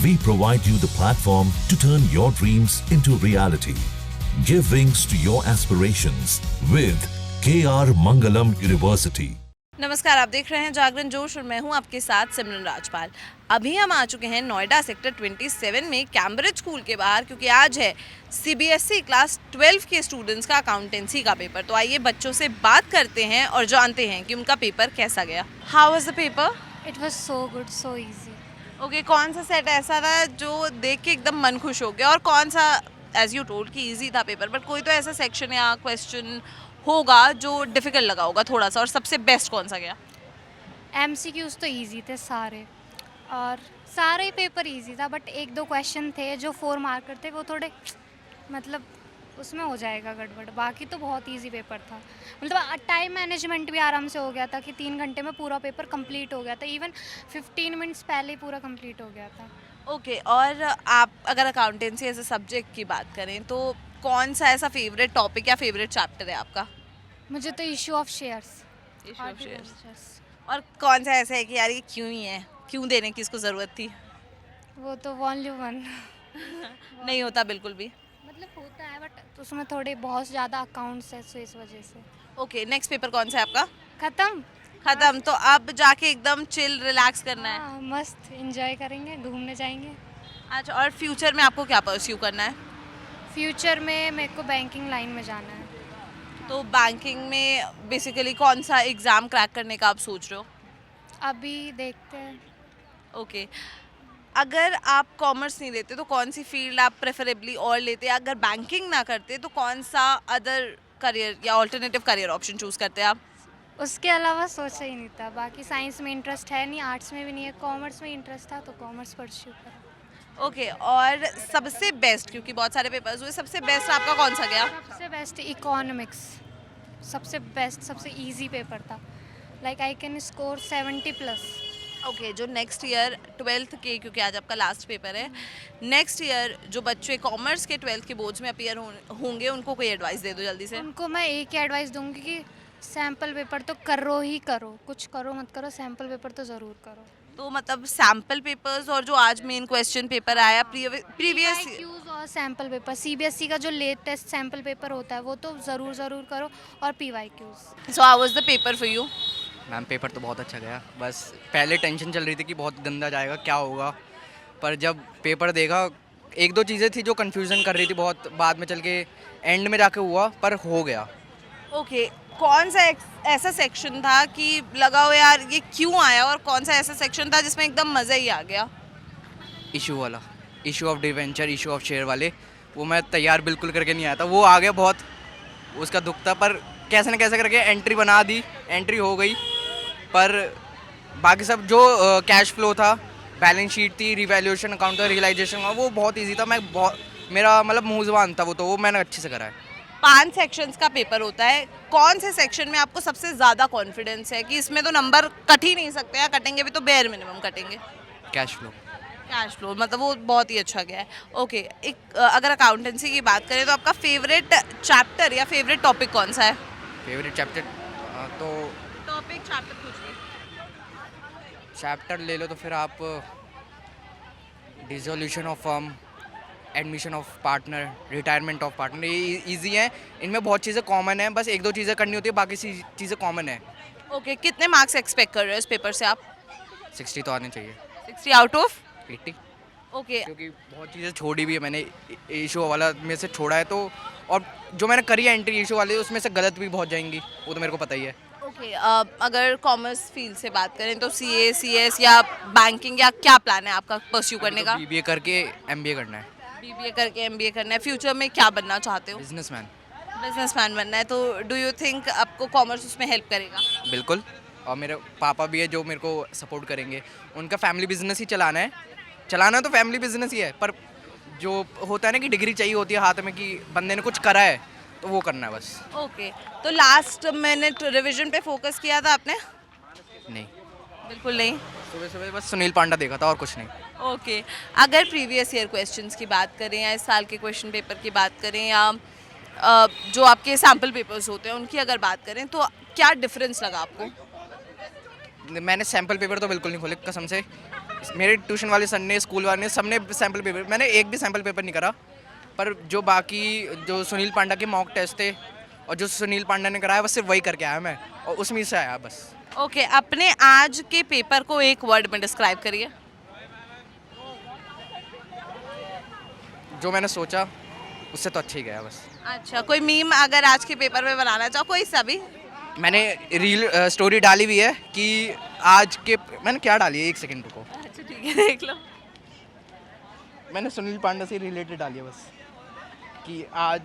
We provide you the platform to turn your dreams into reality. Give wings to your aspirations with KR Mangalam University. नमस्कार, आप देख रहे हैं जागरण जोश और मैं हूं आपके साथ सिमरन राजपाल। अभी हम आ चुके हैं नोएडा सेक्टर 27 में कैम्ब्रिज स्कूल के बाहर, क्योंकि आज है सीबीएसई क्लास 12 के स्टूडेंट्स का अकाउंटेंसी का पेपर। तो आइए बच्चों से बात करते हैं और जानते हैं कि उनका पेपर कैसा गया। How was the paper? It was so good, so easy. Okay, कौन सा सेट ऐसा था जो देख के एकदम मन खुश हो गया, और कौन सा, एज यू टोल्ड कि इजी था पेपर, बट कोई तो ऐसा सेक्शन या क्वेश्चन होगा जो डिफिकल्ट लगा होगा थोड़ा सा, और सबसे बेस्ट कौन सा गया? MCQs तो easy थे सारे, और सारे ही पेपर easy था, बट एक दो क्वेश्चन थे जो 4 मार्कर थे, वो थोड़े मतलब उसमें हो जाएगा गड़बड़। बाकी तो बहुत इजी पेपर था। मतलब टाइम मैनेजमेंट भी आराम से हो गया था कि 3 घंटे में पूरा पेपर कंप्लीट हो गया था। इवन 15 मिनट्स पहले ही पूरा कंप्लीट हो गया था। ओके, और आप अगर अकाउंटेंसी एज ए सब्जेक्ट की बात करें तो कौन सा ऐसा फेवरेट टॉपिक या फेवरेट चैप्टर है आपका? मुझे तो issue of shares. Issue of shares। और कौन सा ऐसा है कि यार ये क्यों ही है, क्यों देने की इसको ज़रूरत थी? वो तो वॉल्यूम 1 नहीं होता बिल्कुल भी। मतलब होता है, बट उसमें थोड़े बहुत ज़्यादा अकाउंट्स है, सो इस वजह से ओके, नेक्स्ट पेपर कौन सा है आपका? ख़त्म। खत्म, तो अब जाके एकदम चिल रिलैक्स करना है। हाँ, मस्त एंजॉय करेंगे, घूमने जाएंगे। अच्छा, और फ्यूचर में आपको क्या परस्यू करना है? फ्यूचर में मेरे को बैंकिंग लाइन में जाना है। तो बैंकिंग में बेसिकली कौन सा एग्ज़ाम क्रैक करने का आप सोच रहे हो? अभी देखते हैं। ओके, अगर आप कॉमर्स नहीं लेते तो कौन सी फील्ड आप प्रेफरेबली और लेते? अगर बैंकिंग ना करते तो कौन सा अदर करियर या ऑल्टरनेटिव करियर ऑप्शन चूज़ करते आप? उसके अलावा सोचा ही नहीं था। बाकी साइंस में इंटरेस्ट है नहीं, आर्ट्स में भी नहीं है, कॉमर्स में इंटरेस्ट था तो कॉमर्स परस्यू करा। ओके, और सबसे बेस्ट, क्योंकि बहुत सारे पेपर्स हुए, सबसे बेस्ट आपका कौन सा गया? सबसे बेस्ट इकोनॉमिक्स, सबसे बेस्ट, सबसे इजी पेपर था। Like I can score 70+। Okay, जो नेक्स्ट ईयर 12th के, क्योंकि आज आपका लास्ट पेपर है, नेक्स्ट ईयर जो बच्चे कॉमर्स के 12th के बोर्ड्स में अपीयर होंगे, उनको कोई एडवाइस दे दो जल्दी से। उनको मैं एक ही एडवाइस दूंगी कि सैम्पल पेपर तो करो ही करो, कुछ करो मत करो, सैम्पल पेपर तो ज़रूर करो। तो मतलब सैम्पल पेपर्स और जो आज मेन क्वेश्चन पेपर आया प्रीवियस। PYQs और सैम्पल पेपर, CBSE का जो लेटेस्ट सैम्पल पेपर होता है वो तो ज़रूर करो, और PYQs। So how was the paper for you? Ma'am paper तो बहुत अच्छा गया, बस पहले टेंशन चल रही थी कि बहुत गंदा जाएगा, क्या होगा, पर जब पेपर देखा एक दो चीज़ें थी जो कन्फ्यूज़न कर रही थी बहुत, बाद में चल के एंड में जाके हुआ, पर हो गया। ओके, कौन सा ऐसा सेक्शन था कि लगा हो यार ये क्यों आया, और कौन सा ऐसा सेक्शन था जिसमें एकदम मज़ा ही आ गया? इशू वाला, issue of debenture, issue of share वाले, वो मैं तैयार बिल्कुल करके नहीं आया था, वो आ गया, बहुत उसका दुख था, पर कैसे न कैसे करके एंट्री बना दी, एंट्री हो गई। पर बाकी सब जो कैश फ्लो था, बैलेंस शीट थी, रिवैल्यूएशन अकाउंट था, रियलाइजेशन, वो बहुत ईजी था। मेरा मतलब मुँह ज़बान था वो, तो वो मैंने अच्छे से करा है। 5 सेक्शंस का पेपर होता है, कौन से सेक्शन में आपको सबसे ज़्यादा कॉन्फिडेंस है कि इसमें तो नंबर कट ही नहीं सकते, या कटेंगे भी तो बेयर मिनिमम कटेंगे? Cash flow. कैश फ्लो, मतलब वो बहुत ही अच्छा गया है। ओके, एक अगर अकाउंटेंसी की बात करें तो आपका फेवरेट चैप्टर या फेवरेट टॉपिक कौन सा है? फेवरेट चैप्टर तो टॉपिक चैप्टर कुछ भी। चैप्टर ले लो तो फिर आप dissolution of firm, admission of partner, retirement of partner, ये ईजी हैं, इनमें बहुत चीज़ें कॉमन हैं, बस एक दो चीज़ें करनी होती है, बाकी चीज़ें कॉमन है। ओके, कितने मार्क्स एक्सपेक्ट कर रहे हो इस पेपर से आप? 60 तो आने चाहिए। 60 आउट ऑफ 80, ओके। क्योंकि बहुत चीज़ें छोड़ी भी है मैंने, इशू वाला में से छोड़ा है, तो और जो मैंने करी है एंट्री इशू वाले, उसमें से गलत भी बहुत जाएंगी, वो तो मेरे को पता ही है। ओके, अगर कॉमर्स फील्ड से बात करें तो CA CS या बैंकिंग, या क्या प्लान है आपका परस्यू करने का? BBA करके MBA करना है। BBA करके MBA करना है। फ्यूचर में क्या बनना चाहते हो? बिजनेसमैन। बिजनेसमैन बनना है। तो डू यू थिंक आपको कॉमर्स उसमें हेल्प करेगा? बिल्कुल, और मेरे पापा भी है जो मेरे को सपोर्ट करेंगे, उनका फैमिली बिजनेस ही चलाना तो फैमिली बिजनेस ही है, पर जो होता है ना कि डिग्री चाहिए होती है हाथ में कि बंदे ने कुछ करा है, तो वो करना है बस। ओके, तो लास्ट मिनट रिवीजन पे फोकस किया था आपने? नहीं, बिल्कुल नहीं। सुबह सुबह बस सुनील पांडा देखा था और कुछ नहीं। ओके, अगर प्रीवियस ईयर क्वेश्चंस की बात करें या इस साल के क्वेश्चन पेपर की बात करें, या जो आपके सैम्पल पेपर्स होते हैं उनकी अगर बात करें, तो क्या डिफरेंस लगा आपको? मैंने सैम्पल पेपर तो बिल्कुल नहीं खोले कसम से, मेरे ट्यूशन वाले सर ने, स्कूल वाले ने, सबने सैम्पल पेपर, मैंने एक भी सैम्पल पेपर नहीं करा, पर जो बाकी जो सुनील पांडा के मॉक टेस्ट थे और जो सुनील पांडा ने कराया बस सिर्फ वही करके आया मैं, और उसमें से आया बस। ओके, अपने आज के पेपर को एक वर्ड में डिस्क्राइब करिए। जो मैंने सोचा उससे तो अच्छा ही गया बस। अच्छा, कोई मीम अगर आज के पेपर में बनाना चाहो, कोई सा भी? मैंने रील स्टोरी डाली हुई है कि आज के, मैंने क्या डाली है, एक सेकंड रुको, अच्छा ठीक है, देख लो। मैंने सुनील पांडा से रिलेटेड डाली है बस कि आज,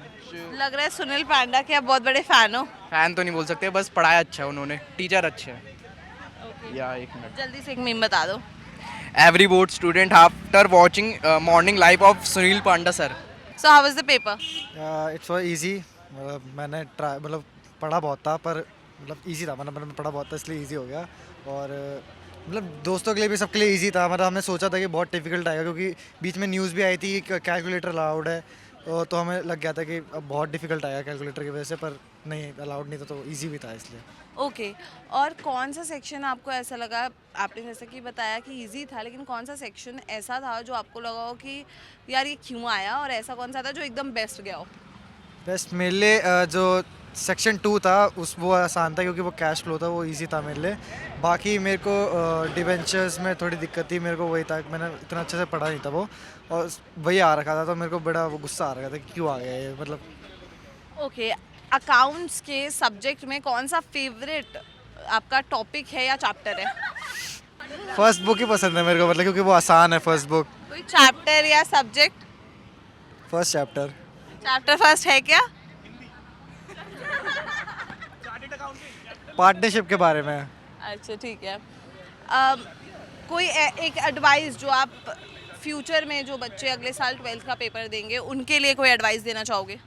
लग रहा है सुनील पांडा के आप बहुत बड़े फैन हो। फैन तो नहीं बोल सकते, बस पढ़ाया अच्छा है उन्होंने, टीचर अच्छे हैं। या एक मिनट, जल्दी से एक मीम बता दो। Every board student after watching morning live of Sunil Panda sir. So how was the paper? It's for easy. मैंने ट्राई मतलब पढ़ा बहुत था, पर मतलब ईजी था, मैंने पढ़ा बहुत था इसलिए ईजी हो गया। और मतलब दोस्तों के लिए भी, सबके लिए ईजी था। मतलब हमने सोचा था कि बहुत डिफिकल्ट आएगा, क्योंकि बीच में न्यूज़ भी आई थी कि कैलकुलेटर अलाउड है, तो हमें लग गया था कि अब बहुत डिफिकल्ट आएगा कैलकुलेटर की वजह से, पर नहीं, अलाउड नहीं था, तो ईजी भी था इसलिए। ओके, और कौन सा सेक्शन आपको ऐसा लगा, आपने जैसे कि बताया कि इजी था, लेकिन कौन सा सेक्शन ऐसा था जो आपको लगा हो कि यार ये क्यों आया, और ऐसा कौन सा था जो एकदम बेस्ट गया हो? बेस्ट मेरे लिए जो सेक्शन 2 था वो आसान था, क्योंकि वो कैश फ्लो था, वो इजी था मेरे लिए। बाकी मेरे को डिवेंचर्स में थोड़ी दिक्कत थी, मेरे को वही था, मैंने इतना अच्छे से पढ़ा नहीं था वो, और वही आ रखा था, तो मेरे को बड़ा वो गुस्सा आ रखा था कि क्यों आ गया ये, मतलब। ओके, अकाउंट्स के सब्जेक्ट में कौन सा फेवरेट आपका टॉपिक है या चैप्टर है? फर्स्ट बुक ही पसंद है मेरे को, मतलब क्योंकि वो आसान है फर्स्ट बुक। कोई चैप्टर या subject? First chapter chapter first है क्या? पार्टनरशिप के बारे में। अच्छा ठीक है। कोई एक एडवाइस जो आप फ्यूचर में जो बच्चे अगले साल 12th का पेपर देंगे उनके लिए कोई एडवाइस देना चाहोगे?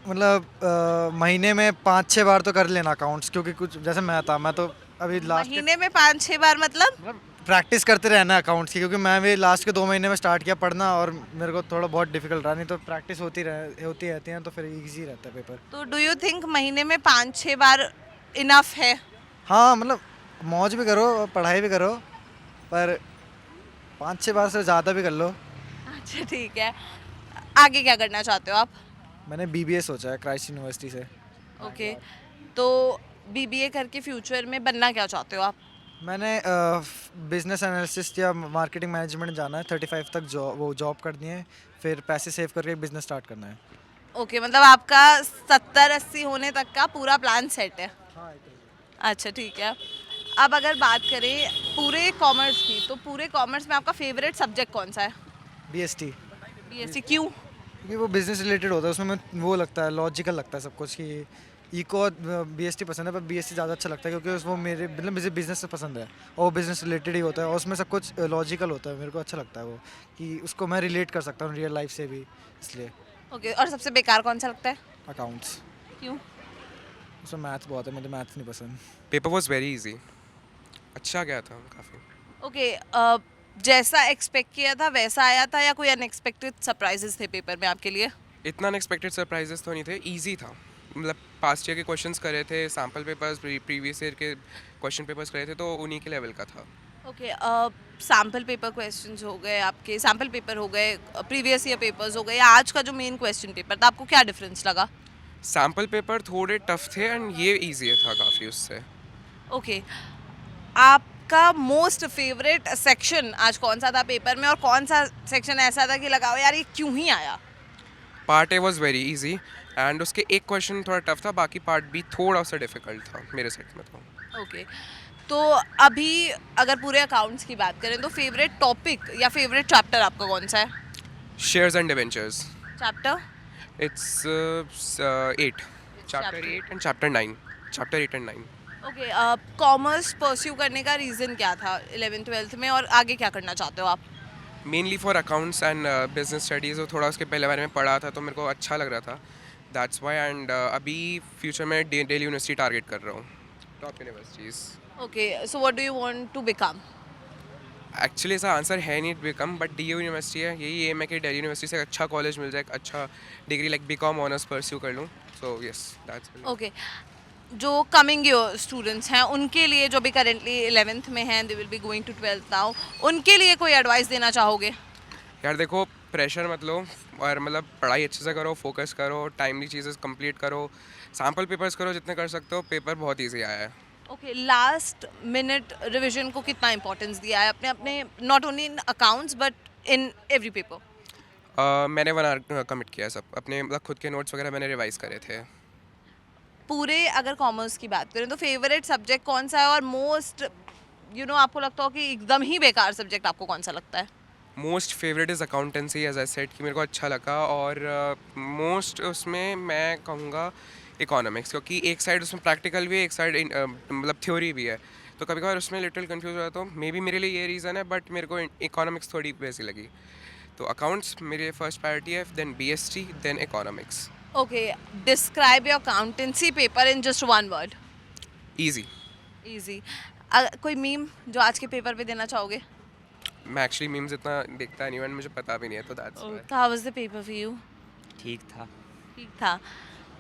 मतलब महीने में 5-6 बार तो कर लेना अकाउंट्स, क्योंकि कुछ जैसे मैं तो अभी लास्ट महीने में 5-6 बार मतलब? प्रैक्टिस करते रहना अकाउंट्स की, क्योंकि मैं भी लास्ट के 2 महीने में स्टार्ट किया पढ़ना, और मेरे को थोड़ा बहुत डिफिकल्ट रहा, नहीं तो प्रैक्टिस होती रहती है, तो फिर इजी रहता है पेपर। तो डू यू थिंक महीने में 5-6 बार इनफ है? हाँ, मतलब मौज भी करो और पढ़ाई भी करो, पर 5-6 बार से ज़्यादा भी कर लो। अच्छा ठीक है। आगे क्या करना चाहते हो आप? मैंने BBA सोचा है क्राइस्ट यूनिवर्सिटी से। ओके, तो BBA करके फ्यूचर में बनना क्या चाहते हो आप? मैंने बिजनेस एनालिसिस्ट या मार्केटिंग मैनेजमेंट जाना है, 35 तक जॉब करनी है, फिर पैसे सेव करके बिजनेस स्टार्ट करना है। ओके, मतलब आपका 70-80 होने तक का पूरा प्लान सेट है। हाँ, अच्छा ठीक है। अब अगर बात करें पूरे कॉमर्स की, तो पूरे कॉमर्स में आपका फेवरेट सब्जेक्ट कौन सा है? BST, BSc क्यों? क्योंकि वो बिजनेस रिलेटेड होता है, उसमें वो लगता है, लॉजिकल लगता है सब कुछ, कि इको BST पसंद है, पर BSc ज़्यादा अच्छा लगता है, क्योंकि वो मेरे मतलब मुझे बिजनेस से पसंद है, और वो बिजनेस रिलेटेड ही होता है, और उसमें सब कुछ लॉजिकल होता है, मेरे को अच्छा लगता है वो, कि उसको मैं रिलेट कर सकता हूँ रियल लाइफ से भी, इसलिए। ओके, और सबसे बेकार कौन सा लगता है? अकाउंट्स, क्यों? उसमें मैथ्स बहुत है, मुझे मैथ्स नहीं पसंद। पेपर वॉज वेरी इजी, अच्छा गया था काफ़ी। ओके, जैसा एक्सपेक्ट किया था वैसा आया था, या कोई अनएक्सपेक्टेड सरप्राइजेस थे पेपर में आपके लिए? इतना अनएक्सपेक्टेड सरप्राइजेस तो नहीं थे, इजी था, मतलब पास्ट ईयर के क्वेश्चंस करे थे, सैम्पल पेपर्स, प्रीवियस ईयर के क्वेश्चन पेपर्स करे थे, तो उन्हीं के लेवल का था। ओके, सैम्पल पेपर क्वेश्चंस हो गए आपके, सैम्पल पेपर हो गए, प्रीवियस ईयर पेपर्स हो गए, या आज का जो मेन क्वेश्चन पेपर था, आपको क्या डिफरेंस लगा? सैम्पल पेपर थोड़े टफ थे एंड ये इजी था काफ़ी उससे। ओके, आपका मोस्ट फेवरेट सेक्शन आज कौन सा था पेपर में, और कौन सा सेक्शन ऐसा था कि लगा यार ये क्यों ही आया? Part A was very easy and उसके एक क्वेश्चन थोड़ा टफ था, बाकी पार्ट बी थोड़ा सा डिफिकल्ट था मेरे सेट में तो। ओके, तो अभी अगर पूरे अकाउंट्स की बात करें तो फेवरेट टॉपिक या फेवरेट चैप्टर आपका कौन सा है? Shares and debentures. Chapter? It's 8, chapter 8 and chapter 9, chapter 8 and 9। Okay, commerce pursue करने का रीज़न क्या था 11th-12th में, और आगे क्या करना चाहते हो आप? Mainly for accounts and business studies, थोड़ा उसके पहले बारे में पढ़ा था तो मेरे को अच्छा लग रहा था, दैट्स वाई। एंड अभी फ्यूचर में दिल्ली यूनिवर्सिटी टारगेट कर रहा हूँ, top universities. Okay, so what do you want to become? Actually ऐसा आंसर है नहीं बिकम, बट DU यूनिवर्सिटी है, यही एम है कि दिल्ली यूनिवर्सिटी से अच्छा कॉलेज मिल जाए, एक अच्छा degree like BCom honours pursue कर लूँ, सो यस दैट्स। ओके, जो कमिंग ईयर स्टूडेंट्स हैं उनके लिए, जो भी करेंटली 11th में हैं, they will be going to 12th now, उनके लिए कोई एडवाइस देना चाहोगे? यार देखो, प्रेशर मत लो और मतलब पढ़ाई अच्छे से करो, फोकस करो, टाइमली चीज़ें कंप्लीट करो, सैम्पल पेपर्स करो जितने कर सकते हो, पेपर बहुत ईजी आया है। ओके, लास्ट मिनट रिवीजन को कितना इंपॉर्टेंस दिया है अपने अपने, not only in accounts but in every paper? मैंने 1 आवर कमिट किया सब अपने, मतलब खुद के नोट्स वगैरह मैंने रिवाइज करे थे। पूरे अगर कॉमर्स की बात करें तो फेवरेट सब्जेक्ट कौन सा है, और मोस्ट आपको लगता हो कि एकदम ही बेकार सब्जेक्ट आपको कौन सा लगता है? Most favourite is accountancy, as I said कि मेरे को अच्छा लगा, और मोस्ट उसमें मैं कहूँगा इकोनॉमिक्स, क्योंकि एक साइड उसमें प्रैक्टिकल भी है, एक साइड मतलब थ्योरी भी है, तो कभी कभार उसमें लिटिल कंफ्यूज हो जाता हूँ। मे बी मेरे लिए ये रीज़न है, बट मेरे को इकोनॉमिक्स थोड़ी वैसी लगी। तो अकाउंट्स मेरी फर्स्ट प्रायोरिटी है, then BST, then economics. Okay, describe your accountancy paper in just one word. Easy. Easy. कोई मीम जो आज के पेपर पे देना चाहोगे? मैं एक्चुअली मीम्स इतना देखता नहीं हूँ and मुझे पता भी नहीं है, तो that's why. How was the paper for you? ठीक था। ठीक था।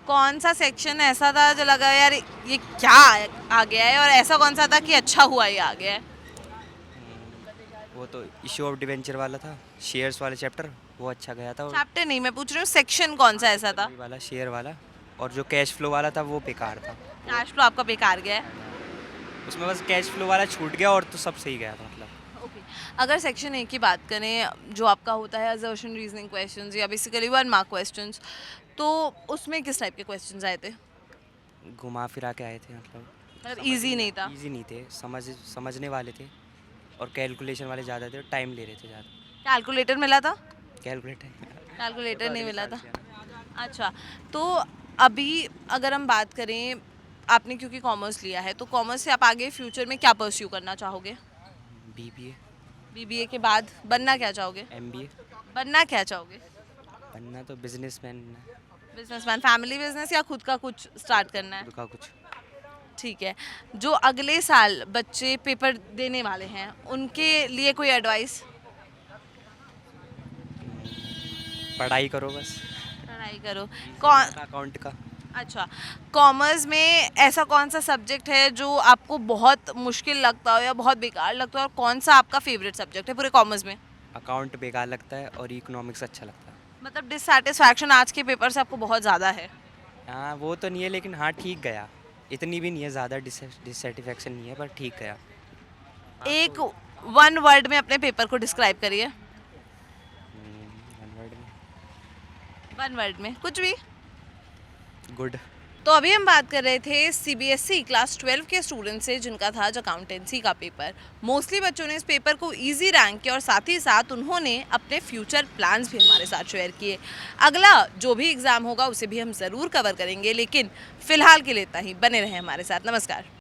कौन सा सेक्शन ऐसा था जो लगा यार ये क्या आ गया है, और ऐसा कौन सा था कि अच्छा हुआ ये आ गया है? वो तो इशू ऑफ डिवेंचर वाला था, शेयर्स वाला चैप्टर, वो अच्छा गया था। और चैप्टर नहीं, मैं पूछ रही हूँ सेक्शन कौन सा ऐसा था? वही वाला शेयर वाला, और जो कैश फ्लो वाला था वो बेकार था। कैश फ्लो आपका बेकार गया है? उसमें बस कैश फ्लो वाला छूट गया और तो सब सही गया था मतलब। ओके, अगर सेक्शन ए की बात करें जो आपका होता है असर्शन रीजनिंग क्वेश्चंस या बेसिकली 1 मार्क क्वेश्चंस, तो उसमें किस टाइप के क्वेश्चंस आए थे? घुमा फिरा के आए थे मतलब। मतलब इजी नहीं था? इजी नहीं थे, समझने वाले थे, और कैलकुलेशन वाले ज़्यादा थे, टाइम ले रहे थे ज़्यादा। कैलकुलेटर मिला था? कैलकुलेटर नहीं मिला था। अच्छा, तो अभी अगर हम बात करें, आपने क्योंकि कॉमर्स लिया है, तो कॉमर्स से आप आगे फ्यूचर में क्या परस्यू करना चाहोगे? BBA, BBA के बाद बनना क्या चाहोगे? MBA। बनना क्या चाहोगे? बनना तो बिजनेसमैन, बिजनेसमैन, फैमिली बिजनेस या खुद का कुछ स्टार्ट करना है? का कुछ। ठीक है। जो अगले साल बच्चे पेपर देने वाले हैं उनके लिए कोई एडवाइस? पढ़ाई करो बस। पढ़ाई करो। कौन? अकाउंट का। अच्छा, कॉमर्स में ऐसा कौन सा सब्जेक्ट है जो आपको बहुत मुश्किल लगता हो या बहुत बेकार लगता हो, और कौन सा आपका फेवरेट सब्जेक्ट है पूरे कॉमर्स में? अकाउंट बेकार लगता है और इकोनॉमिक्स अच्छा लगता है। मतलब डिससैटिस्फैक्शन आज के पेपर से आपको बहुत ज़्यादा है? हाँ वो तो नहीं है, लेकिन हाँ ठीक गया, इतनी भी नहीं है, ज़्यादा डिससेटिस्फैक्शन नहीं है, पर ठीक गया। एक 1 वर्ड में अपने पेपर को डिस्क्राइब करिए। 1 वर्ड में 1 वर्ड में कुछ भी। गुड। तो अभी हम बात कर रहे थे CBSE क्लास 12 के स्टूडेंट से जिनका था अकाउंटेंसी का पेपर। मोस्टली बच्चों ने इस पेपर को इजी रैंक किया और साथ ही साथ उन्होंने अपने फ्यूचर प्लान्स भी हमारे साथ शेयर किए। अगला जो भी एग्ज़ाम होगा उसे भी हम ज़रूर कवर करेंगे, लेकिन फ़िलहाल के लिए इतना ही। बने रहें हमारे साथ। नमस्कार।